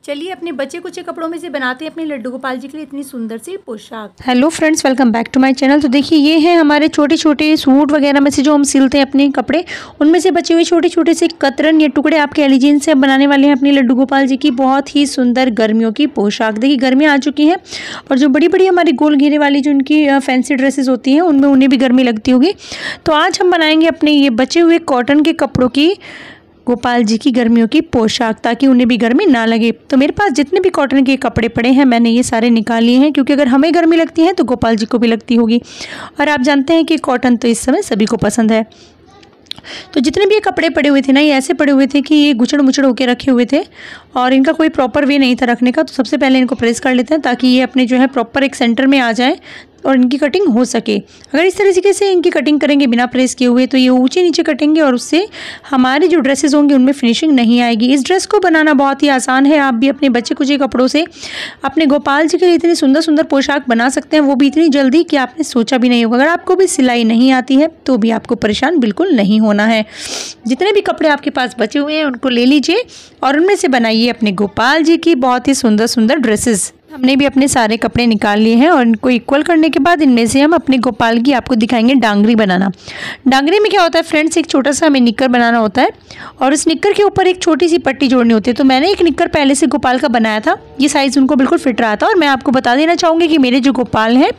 चलिए अपने बच्चे कुछ कपड़ों में से बनाते हैं अपने लड्डू गोपाल जी के लिए इतनी सुंदर सी पोशाक। Hello friends, welcome back to my channel. तो देखिए ये है हमारे छोटे छोटे सूट वगैरह में से जो हम सिलते हैं अपने कपड़े, उनमें से बचे हुए छोटे छोटे से कतरन या टुकड़े आप कह लीजिए, इनसे बनाने वाले हैं अपने लड्डू गोपाल जी की बहुत ही सुंदर गर्मियों की पोशाक। देखिए गर्मियाँ आ चुकी हैं और जो बड़ी बड़ी हमारी गोल घेरे वाली जो उनकी फैंसी ड्रेसेस होती हैं उनमें उन्हें भी गर्मी लगती होगी। तो आज हम बनाएंगे अपने ये बचे हुए कॉटन के कपड़ों की गोपाल जी की गर्मियों की पोशाक, ताकि उन्हें भी गर्मी ना लगे। तो मेरे पास जितने भी कॉटन के कपड़े पड़े हैं मैंने ये सारे निकाल लिए हैं, क्योंकि अगर हमें गर्मी लगती है तो गोपाल जी को भी लगती होगी। और आप जानते हैं कि कॉटन तो इस समय सभी को पसंद है। तो जितने भी ये कपड़े पड़े हुए थे ना, ये ऐसे पड़े हुए थे कि ये गुचड़ मुचड़ होकर रखे हुए थे और इनका कोई प्रॉपर वे नहीं था रखने का। तो सबसे पहले इनको प्रेस कर लेते हैं ताकि ये अपने जो है प्रॉपर एक सेंटर में आ जाए और इनकी कटिंग हो सके। अगर इस तरीके से इनकी कटिंग करेंगे बिना प्रेस किए हुए तो ये ऊंचे नीचे कटेंगे और उससे हमारे जो ड्रेसेस होंगे उनमें फिनिशिंग नहीं आएगी। इस ड्रेस को बनाना बहुत ही आसान है। आप भी अपने बच्चे कुछ कपड़ों से अपने गोपाल जी के लिए इतनी सुंदर सुंदर पोशाक बना सकते हैं, वो भी इतनी जल्दी कि आपने सोचा भी नहीं होगा। अगर आपको भी सिलाई नहीं आती है तो भी आपको परेशान बिल्कुल नहीं होना है। जितने भी कपड़े आपके पास बचे हुए हैं उनको ले लीजिए और उनमें से बनाइए अपने गोपाल जी की बहुत ही सुंदर सुंदर ड्रेसेस। हमने भी अपने सारे कपड़े निकाल लिए हैं और इनको इक्वल करने के बाद इनमें से हम अपने गोपाल की आपको दिखाएंगे डांगरी बनाना। डांगरी में क्या होता है फ्रेंड्स, एक छोटा सा हमें निक्कर बनाना होता है और उस निक्कर के ऊपर एक छोटी सी पट्टी जोड़नी होती है। तो मैंने एक निक्कर पहले से गोपाल का बनाया था, ये साइज़ उनको बिल्कुल फिट रहा था। और मैं आपको बता देना चाहूँगी कि मेरे जो गोपाल हैं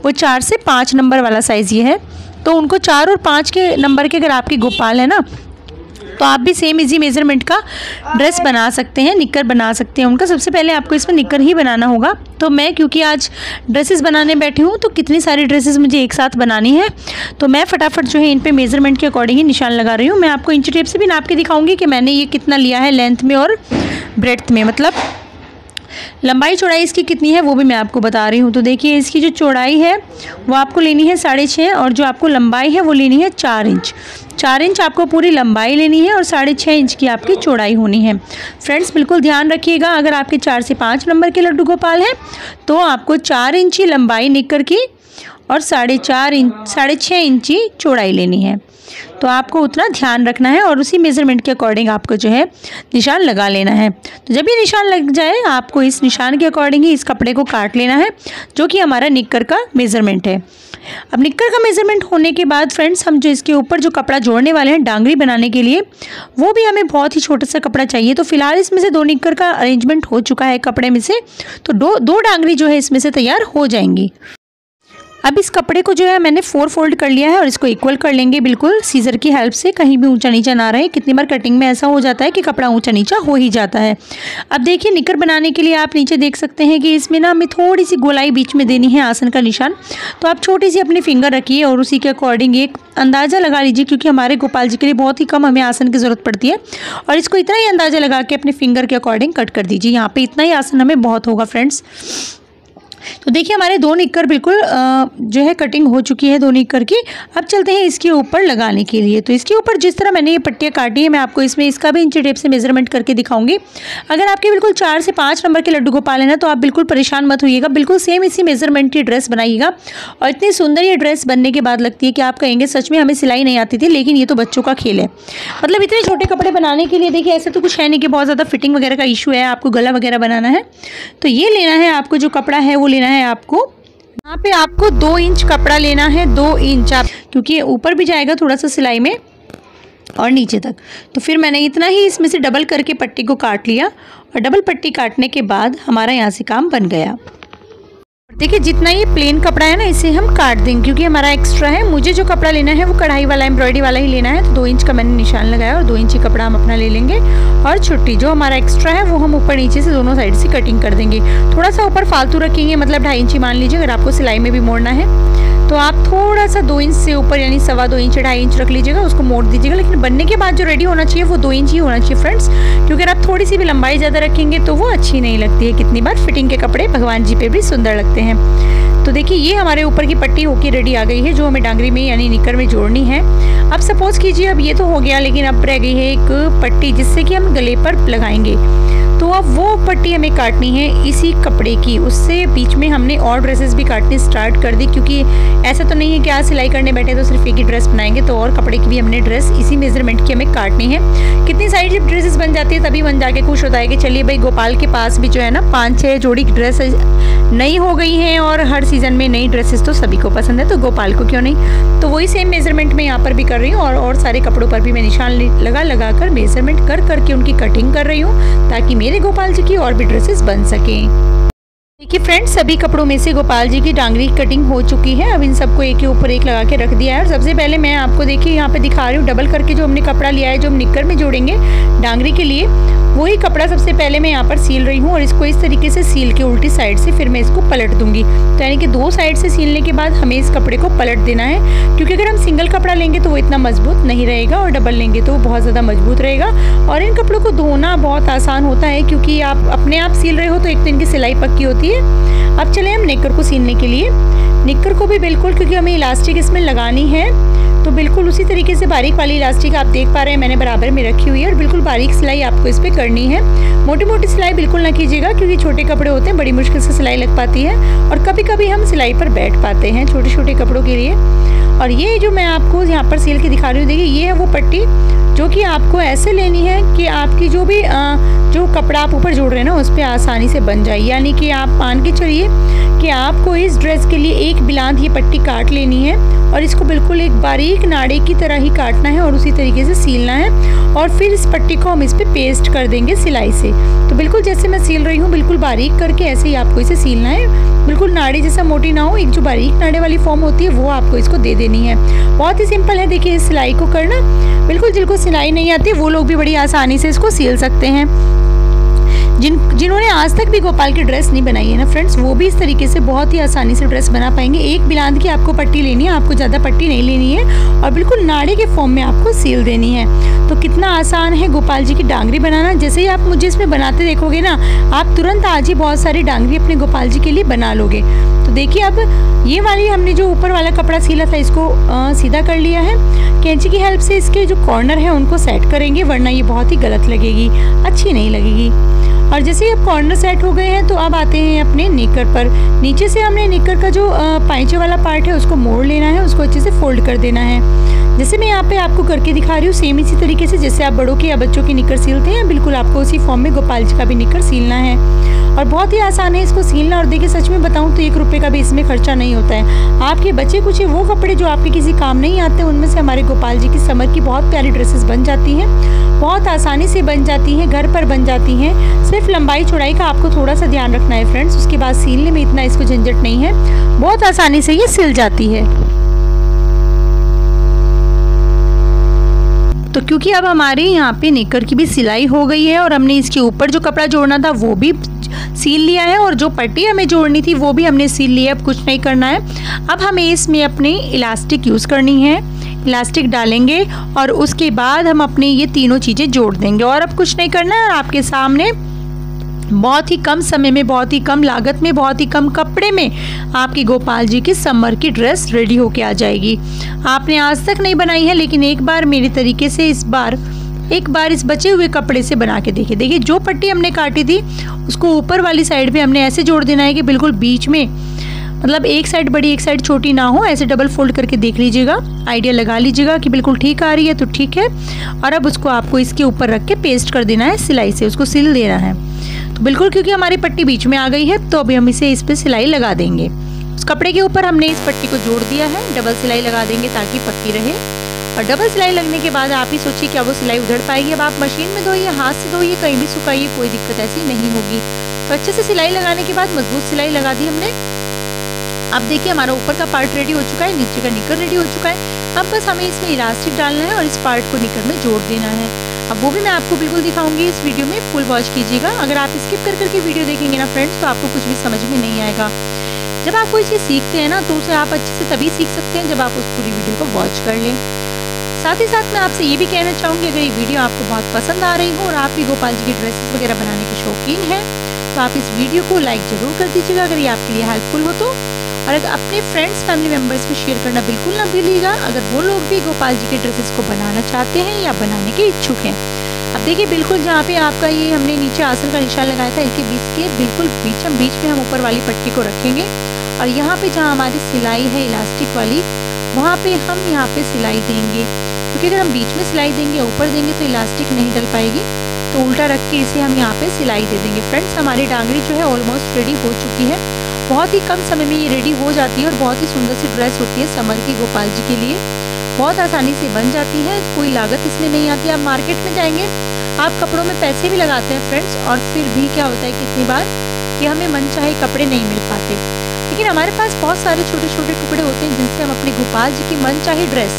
वो 4 से 5 नंबर वाला साइज़ ये है। तो उनको 4 और 5 के नंबर के अगर आपके गोपाल है ना, तो आप भी सेम इजी मेजरमेंट का ड्रेस बना सकते हैं, निक्कर बना सकते हैं उनका। सबसे पहले आपको इसमें निक्कर ही बनाना होगा। तो मैं क्योंकि आज ड्रेसेस बनाने बैठी हूँ तो कितनी सारी ड्रेसेस मुझे एक साथ बनानी है, तो मैं फटाफट जो है इन पे मेजरमेंट के अकॉर्डिंग ही निशान लगा रही हूँ। मैं आपको इंची टेप से भी नाप के दिखाऊंगी कि मैंने ये कितना लिया है लेंथ में और ब्रेड्थ में, मतलब लंबाई चौड़ाई इसकी कितनी है वो भी मैं आपको बता रही हूँ। तो देखिए इसकी जो चौड़ाई है वो आपको लेनी है 6.5 और जो आपको लंबाई है वो लेनी है 4 इंच। 4 इंच आपको पूरी लंबाई लेनी है और 6.5 इंच की आपकी चौड़ाई होनी है। फ्रेंड्स बिल्कुल ध्यान रखिएगा, अगर आपके 4 से 5 नंबर के लड्डू गोपाल हैं तो आपको 4 इंची लंबाई निक्कर की और 6.5 इंची चौड़ाई लेनी है। तो आपको उतना ध्यान रखना है और उसी मेज़रमेंट के अकॉर्डिंग आपको जो है निशान लगा लेना है। तो जब ये निशान लग जाए आपको इस निशान के अकॉर्डिंग ही इस कपड़े को काट लेना है, जो कि हमारा निक्कर का मेज़रमेंट है। अब निक्कर का मेज़रमेंट होने के बाद फ्रेंड्स हम जो इसके ऊपर जो कपड़ा जोड़ने वाले हैं डांगरी बनाने के लिए, वो भी हमें बहुत ही छोटा सा कपड़ा चाहिए। तो फिलहाल इसमें से 2 निक्कर का अरेंजमेंट हो चुका है कपड़े में से, तो दो डांगरी जो है इसमें से तैयार हो जाएंगी। अब इस कपड़े को जो है मैंने 4 फोल्ड कर लिया है और इसको इक्वल कर लेंगे बिल्कुल सीजर की हेल्प से, कहीं भी ऊंचा नीचा ना रहे। कितनी बार कटिंग में ऐसा हो जाता है कि कपड़ा ऊंचा नीचा हो ही जाता है। अब देखिए निक्कर बनाने के लिए आप नीचे देख सकते हैं कि इसमें ना हमें थोड़ी सी गोलाई बीच में देनी है, आसन का निशान। तो आप छोटी सी अपनी फिंगर रखिए और उसी के अकॉर्डिंग एक अंदाज़ा लगा लीजिए, क्योंकि हमारे गोपाल जी के लिए बहुत ही कम हमें आसन की ज़रूरत पड़ती है। और इसको इतना ही अंदाज़ा लगा के अपने फिंगर के अकॉर्डिंग कट कर दीजिए। यहाँ पर इतना ही आसन हमें बहुत होगा फ्रेंड्स। तो देखिए हमारे 2 निक्कर बिल्कुल जो है कटिंग हो चुकी है 2 निक्कर की। अब चलते हैं इसके ऊपर लगाने के लिए। तो इसके ऊपर जिस तरह मैंने ये पट्टियाँ काटी है मैं आपको इसमें इसका भी इंची टेप से मेजरमेंट करके दिखाऊंगी। अगर आपके बिल्कुल 4 से 5 नंबर के लड्डू गोपाल है ना, तो आप बिल्कुल परेशान मत होइएगा, बिल्कुल सेम इसी मेजरमेंट की ड्रेस बनाइएगा। और इतनी सुंदर ये ड्रेस बनने के बाद लगती है कि आप कहेंगे सच में हमें सिलाई नहीं आती थी, लेकिन ये तो बच्चों का खेल है। मतलब इतने छोटे कपड़े बनाने के लिए देखिए ऐसे तो कुछ है नहीं कि बहुत ज़्यादा फिटिंग वगैरह का इशू है, आपको गला वगैरह बनाना है तो ये लेना है आपको, जो कपड़ा है वो लेना है आपको। यहाँ पे आपको 2 इंच कपड़ा लेना है, 2 इंच आप, क्योंकि ऊपर भी जाएगा थोड़ा सा सिलाई में और नीचे तक। तो फिर मैंने इतना ही इसमें से डबल करके पट्टी को काट लिया और डबल पट्टी काटने के बाद हमारा यहाँ से काम बन गया। देखिए जितना ये प्लेन कपड़ा है ना इसे हम काट देंगे, क्योंकि हमारा एक्स्ट्रा है। मुझे जो कपड़ा लेना है वो कढ़ाई वाला एम्ब्रॉयडरी वाला ही लेना है। तो 2 इंच का मैंने निशान लगाया और 2 इंच कपड़ा हम अपना ले लेंगे और छुट्टी जो हमारा एक्स्ट्रा है वो हम ऊपर नीचे से दोनों साइड से कटिंग कर देंगे। थोड़ा सा ऊपर फालतू रखेंगे, मतलब 2.5 इंची मान लीजिए। अगर आपको सिलाई में भी मोड़ना है तो आप थोड़ा सा 2 इंच से ऊपर यानी 2.25 इंच 2.5 इंच रख लीजिएगा, उसको मोड़ दीजिएगा। लेकिन बनने के बाद जो रेडी होना चाहिए वो 2 इंच ही होना चाहिए फ्रेंड्स, क्योंकि अगर आप थोड़ी सी भी लंबाई ज़्यादा रखेंगे तो वो अच्छी नहीं लगती है। कितनी बार फिटिंग के कपड़े भगवान जी पे भी सुंदर लगते हैं। तो देखिए ये हमारे ऊपर की पट्टी होके रेडी आ गई है, जो हमें डांगरी में यानी निक्कर में जोड़नी है। अब सपोज कीजिए अब ये तो हो गया, लेकिन अब रह गई है एक पट्टी जिससे कि हम गले पर लगाएंगे। तो अब वो पट्टी हमें काटनी है इसी कपड़े की, उससे बीच में हमने और ड्रेसेस भी काटनी स्टार्ट कर दी, क्योंकि ऐसा तो नहीं है कि आज सिलाई करने बैठे तो सिर्फ एक ही ड्रेस बनाएंगे, तो और कपड़े की भी हमने ड्रेस इसी मेजरमेंट की हमें काटनी है। कितनी सारी जब ड्रेसेस बन जाती है तभी मन जाके खुश होता है कि चलिए भाई गोपाल के पास भी जो है ना 5-6 जोड़ी ड्रेस नई हो गई हैं, और हर सीज़न में नई ड्रेसेस तो सभी को पसंद है, तो गोपाल को क्यों नहीं। तो वही सेम मेजरमेंट मैं यहाँ पर भी कर रही हूँ, और सारे कपड़ों पर भी मैं निशान लगा कर मेजरमेंट कर के उनकी कटिंग कर रही हूँ, ताकि मेरे गोपाल जी की और भी ड्रेसेस बन सकें। देखिए फ्रेंड्स, सभी कपड़ों में से गोपाल जी की डांगरी कटिंग हो चुकी है। अब इन सबको एक के ऊपर एक लगा के रख दिया है। और सबसे पहले मैं आपको देखिए यहाँ पे दिखा रही हूँ, डबल करके जो हमने कपड़ा लिया है, जो हम निक्कर में जोड़ेंगे डांगरी के लिए, वही कपड़ा सबसे पहले मैं यहाँ पर सील रही हूँ। और इसको इस तरीके से सील के उल्टी साइड से फिर मैं इसको पलट दूंगी। तो यानी कि 2 साइड से सीलने के बाद हमें इस कपड़े को पलट देना है, क्योंकि अगर हम सिंगल कपड़ा लेंगे तो वो इतना मजबूत नहीं रहेगा, और डबल लेंगे तो वो बहुत ज़्यादा मजबूत रहेगा। और इन कपड़ों को धोना बहुत आसान होता है, क्योंकि आप अपने आप सील रहे हो तो एक तो इनकी सिलाई पक्की होती है। अब चले हम निक्कर को सीलने के लिए। निक्कर को भी बिल्कुल, क्योंकि हमें इलास्टिक इसमें लगानी है, तो बिल्कुल उसी तरीके से बारीक वाली इलास्टिक आप देख पा रहे हैं मैंने बराबर में रखी हुई है, और बिल्कुल बारीक सिलाई आपको इस पर करनी है। मोटी मोटी सिलाई बिल्कुल ना कीजिएगा, क्योंकि छोटे कपड़े होते हैं, बड़ी मुश्किल से सिलाई लग पाती है, और कभी कभी हम सिलाई पर बैठ पाते हैं छोटे छोटे कपड़ों के लिए। और ये जो मैं आपको यहाँ पर सील के दिखा रही हूँ, देखिए ये है वो पट्टी जो कि आपको ऐसे लेनी है कि आपकी जो भी जो कपड़ा आप ऊपर जोड़ रहे हैं ना उस पर आसानी से बन जाए। यानी कि आप मान के चलिए कि आपको इस ड्रेस के लिए एक बिलांद ये पट्टी काट लेनी है, और इसको बिल्कुल एक बारीक नाड़े की तरह ही काटना है, और उसी तरीके से सीलना है। और फिर इस पट्टी को हम इस पर पेस्ट कर देंगे सिलाई से। तो बिल्कुल जैसे मैं सील रही हूँ, बिल्कुल बारीक करके ऐसे ही आपको इसे सीलना है। बिल्कुल नाड़ी जैसा मोटी ना हो, एक जो बारीक नाड़े वाली फॉर्म होती है वो आपको इसको दे देनी है। बहुत ही सिंपल है, देखिए इस सिलाई को करना। बिल्कुल जिनको सिलाई नहीं आती वो लोग भी बड़ी आसानी से इसको सील सकते हैं। जिन्होंने आज तक भी गोपाल की ड्रेस नहीं बनाई है ना फ्रेंड्स, वो भी इस तरीके से बहुत ही आसानी से ड्रेस बना पाएंगे। एक बिलांद की आपको पट्टी लेनी है, आपको ज़्यादा पट्टी नहीं लेनी है, और बिल्कुल नाड़े के फॉर्म में आपको सील देनी है। तो कितना आसान है गोपाल जी की डांगरी बनाना। जैसे ही आप मुझे इसमें बनाते देखोगे ना, आप तुरंत आज ही बहुत सारी डांगरी अपने गोपाल जी के लिए बना लोगे। तो देखिए अब ये वाली हमने जो ऊपर वाला कपड़ा सीला था इसको सीधा कर लिया है। कैंची की हेल्प से इसके जो कॉर्नर है उनको सेट करेंगे, वरना ये बहुत ही गलत लगेगी, अच्छी नहीं लगेगी। और जैसे ही अब कॉर्नर सेट हो गए हैं तो अब आते हैं अपने निक्कर पर। नीचे से हमने निक्कर का जो पाइचे वाला पार्ट है उसको मोड़ लेना है, उसको अच्छे से फोल्ड कर देना है। जैसे मैं यहाँ पे आपको करके दिखा रही हूँ, सेम इसी तरीके से जैसे आप बड़ों के या बच्चों की निक्कर सीलते हैं, बिल्कुल आपको उसी फॉर्म में गोपाल जी का भी निक्कर सीलना है। और बहुत ही आसान है इसको सीलना। और देखिए सच में बताऊँ तो 1 रुपये का भी इसमें खर्चा नहीं होता है। आपके बचे कुछ वो कपड़े जो आपके किसी काम नहीं आते, उनमें से हमारे गोपाल जी की समर की बहुत प्यारी ड्रेसेस बन जाती हैं, बहुत आसानी से बन जाती हैं, घर पर बन जाती हैं। सिर्फ लंबाई चौड़ाई का आपको थोड़ा सा ध्यान रखना है फ्रेंड्स, उसके बाद सीलने में इतना इसको झंझट नहीं है, बहुत आसानी से ये सिल जाती है। तो क्योंकि अब हमारे यहाँ पे निक्कर की भी सिलाई हो गई है, और हमने इसके ऊपर जो कपड़ा जोड़ना था वो भी सील लिया है, और जो पट्टी हमें जोड़नी थी वो भी हमने सील लिया है। अब कुछ नहीं करना है, अब हमें इसमें अपनी इलास्टिक यूज़ करनी है। इलास्टिक डालेंगे और उसके बाद हम अपनी ये तीनों चीज़ें जोड़ देंगे, और अब कुछ नहीं करना है। आपके सामने बहुत ही कम समय में, बहुत ही कम लागत में, बहुत ही कम कपड़े में आपकी गोपाल जी की समर की ड्रेस रेडी होके आ जाएगी। आपने आज तक नहीं बनाई है, लेकिन एक बार मेरे तरीके से एक बार इस बचे हुए कपड़े से बना के देखिए। देखिए जो पट्टी हमने काटी थी उसको ऊपर वाली साइड पे हमने ऐसे जोड़ देना है कि बिल्कुल बीच में, मतलब एक साइड बड़ी एक साइड छोटी ना हो, ऐसे डबल फोल्ड करके देख लीजिएगा, आइडिया लगा लीजिएगा कि बिल्कुल ठीक आ रही है तो ठीक है। और अब उसको आपको इसके ऊपर रख के पेस्ट कर देना है, सिलाई से उसको सिल देना है। तो बिल्कुल क्योंकि हमारी पट्टी बीच में आ गई है, तो अभी हम इस पर सिलाई लगा देंगे। उस कपड़े के ऊपर हमने इस पट्टी को जोड़ दिया है, डबल सिलाई लगा देंगे ताकि पक्की रहे। और डबल सिलाई लगने के बाद आप ही सोचिए क्या वो सिलाई उधड़ पाएगी। अब आप मशीन में धोइए, हाथ से धोइए, कहीं भी सुखाइए, कोई दिक्कत ऐसी नहीं होगी। तो अच्छे से सिलाई लगाने के बाद मजबूत सिलाई लगा दी हमने। अब देखिए हमारा ऊपर का पार्ट रेडी हो चुका है, नीचे का निक्कर रेडी हो चुका है। अब बस हमें इसमें इलास्टिक डालना है और इस पार्ट को निक्कर में जोड़ देना है। अब वो भी मैं आपको बिल्कुल दिखाऊंगी इस वीडियो में, फुल वॉच कीजिएगा। अगर आप स्किप कर करके वीडियो देखेंगे ना फ्रेंड्स, तो आपको कुछ भी समझ में नहीं आएगा। जब आप कोई चीज़ सीखते हैं ना, तो उसे आप अच्छे से तभी सीख सकते हैं जब आप उस पूरी वीडियो को वॉच कर लें। साथ ही साथ मैं आपसे ये भी कहना चाहूँगी, अगर ये वीडियो आपको बहुत पसंद आ रही हो और आप भी गोपाल जी की ड्रेसेस वगैरह बनाने के शौकीन हैं, तो आप इस वीडियो को लाइक ज़रूर कर दीजिएगा अगर ये आपके लिए हेल्पफुल हो तो। और अगर अपने फ्रेंड्स फैमिली मेम्बर्स में शेयर करना बिल्कुल ना भूलिएगा, अगर वो लोग भी गोपाल जी के ड्रेसेस को बनाना चाहते हैं या बनाने के इच्छुक हैं। अब देखिए बिल्कुल जहाँ पे आपका ये हमने नीचे आसन का निशान लगाया था, इसके बीच के बिल्कुल बीच में हम ऊपर वाली पट्टी को रखेंगे और यहाँ पे जहाँ हमारी सिलाई है इलास्टिक वाली, वहाँ पे हम यहाँ पे सिलाई देंगे, क्योंकि अगर हम बीच में सिलाई देंगे ऊपर देंगे तो इलास्टिक नहीं डल पाएगी। तो उल्टा रख के इसे हम यहाँ पे सिलाई दे देंगे। फ्रेंड्स, हमारी डांगरी जो है ऑलमोस्ट रेडी हो चुकी है। बहुत ही कम समय में ये रेडी हो जाती है और बहुत ही सुंदर सी ड्रेस होती है समर की गोपाल जी के लिए। बहुत आसानी से बन जाती है, कोई लागत इसमें नहीं आती। आप मार्केट में जाएंगे, आप कपड़ों में पैसे भी लगाते हैं फ्रेंड्स, और फिर भी क्या होता है कितनी बार कि हमें मनचाहे कपड़े नहीं मिल पाते। लेकिन हमारे पास बहुत सारे छोटे छोटे टुकड़े होते हैं जिनसे हम अपने गोपाल जी की मनचाही ड्रेस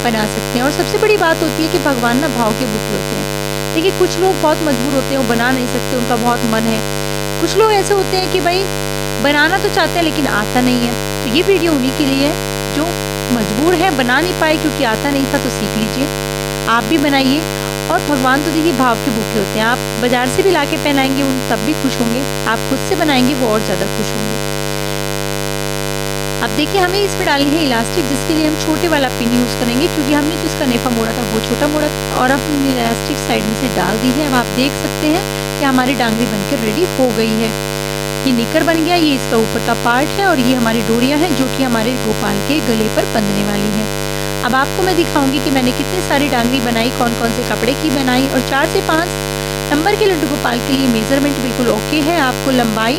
बना सकते हैं। और सबसे बड़ी बात होती है कि भगवान ना भाव के भूखे होते हैं। देखिए कुछ लोग बहुत मजबूर होते हैं, वो बना नहीं सकते, उनका बहुत मन है। कुछ लोग ऐसे होते हैं कि भाई बनाना तो चाहते हैं लेकिन आता नहीं है। तो ये वीडियो उन्हीं के लिए है जो मजबूर है, बना नहीं पाए क्योंकि आता नहीं था। तो सीख लीजिए, आप भी बनाइए। और भगवान तो देखिए भाव के भूखे होते हैं। आप बाजार से भी ला के पहनाएंगे उन तब भी खुश होंगे, आप खुद से बनाएंगे वो और ज़्यादा खुश होंगे। अब देखिए हमें इसमें डालनी है इलास्टिक, जिसके लिए हम छोटे वाला पिन यूज़ करेंगे, क्योंकि हमने जो इसका नेफा मोड़ा था वो छोटा मोड़ा था और अब हम इलास्टिक साइड में से डाल दी है। अब आप देख सकते हैं कि हमारी डांगरी बनकर रेडी हो गई है। ये निकर बन गया, ये इसका ऊपर का पार्ट है और ये हमारी डोरियाँ हैं जो कि हमारे गोपाल के गले पर बंधने वाली है। अब आपको मैं दिखाऊंगी कि मैंने कितनी सारी डांगरी बनाई, कौन कौन से कपड़े की बनाई। और 4 से 5 नंबर के लड्डू गोपाल के लिए मेजरमेंट बिल्कुल ओके है। आपको लंबाई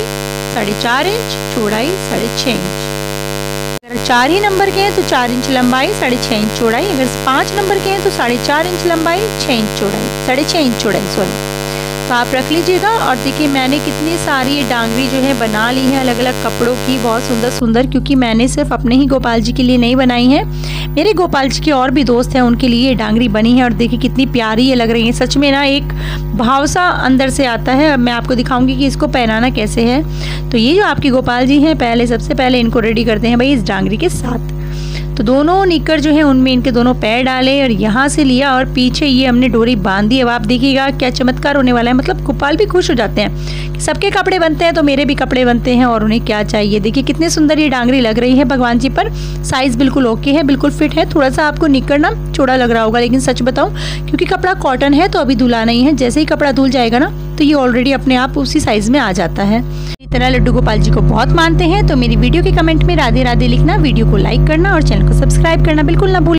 4.5 इंच, चौड़ाई 6.5 इंच। अगर 4 ही नंबर के हैं तो 4 इंच लंबाई, 6.5 इंच चौड़ाई। अगर 5 नंबर के हैं तो 4.5 इंच लंबाई, 6 इंच चौड़ाई, 6.5 इंच चौड़ाई सॉरी। तो आप रख लीजिएगा। और देखिए मैंने कितनी सारी ये डांगरी जो है बना ली है अलग अलग कपड़ों की, बहुत सुंदर सुंदर, क्योंकि मैंने सिर्फ अपने ही गोपाल जी के लिए नहीं बनाई है, मेरे गोपाल जी के और भी दोस्त हैं उनके लिए ये डांगरी बनी है। और देखिए कितनी प्यारी ये लग रही है, सच में ना एक भाव सा अंदर से आता है। अब मैं आपको दिखाऊंगी कि इसको पहनाना कैसे है। तो ये जो आपके गोपाल जी हैं, सबसे पहले इनको रेडी करते हैं भाई इस डांगरी के साथ। तो दोनों निकर जो है उनमें इनके दोनों पैर डाले और यहाँ से लिया और पीछे ये हमने डोरी बांध दी। अब आप देखिएगा क्या चमत्कार होने वाला है। मतलब गोपाल भी खुश हो जाते हैं कि सबके कपड़े बनते हैं तो मेरे भी कपड़े बनते हैं, और उन्हें क्या चाहिए। देखिए कितनी सुंदर ये डांगरी लग रही है भगवान जी पर। साइज बिल्कुल ओके है, बिल्कुल फिट है। थोड़ा सा आपको निकर ना चौड़ा लग रहा होगा, लेकिन सच बताऊं क्योंकि कपड़ा कॉटन है तो अभी धुला नहीं है। जैसे ही कपड़ा धुल जाएगा ना तो ये ऑलरेडी अपने आप उसी साइज में आ जाता है। तरह लड्डू गोपाल जी को बहुत मानते हैं तो मेरी वीडियो के कमेंट में राधे राधे लिखना, वीडियो को लाइक करना और चैनल को सब्सक्राइब करना बिल्कुल ना भूलें।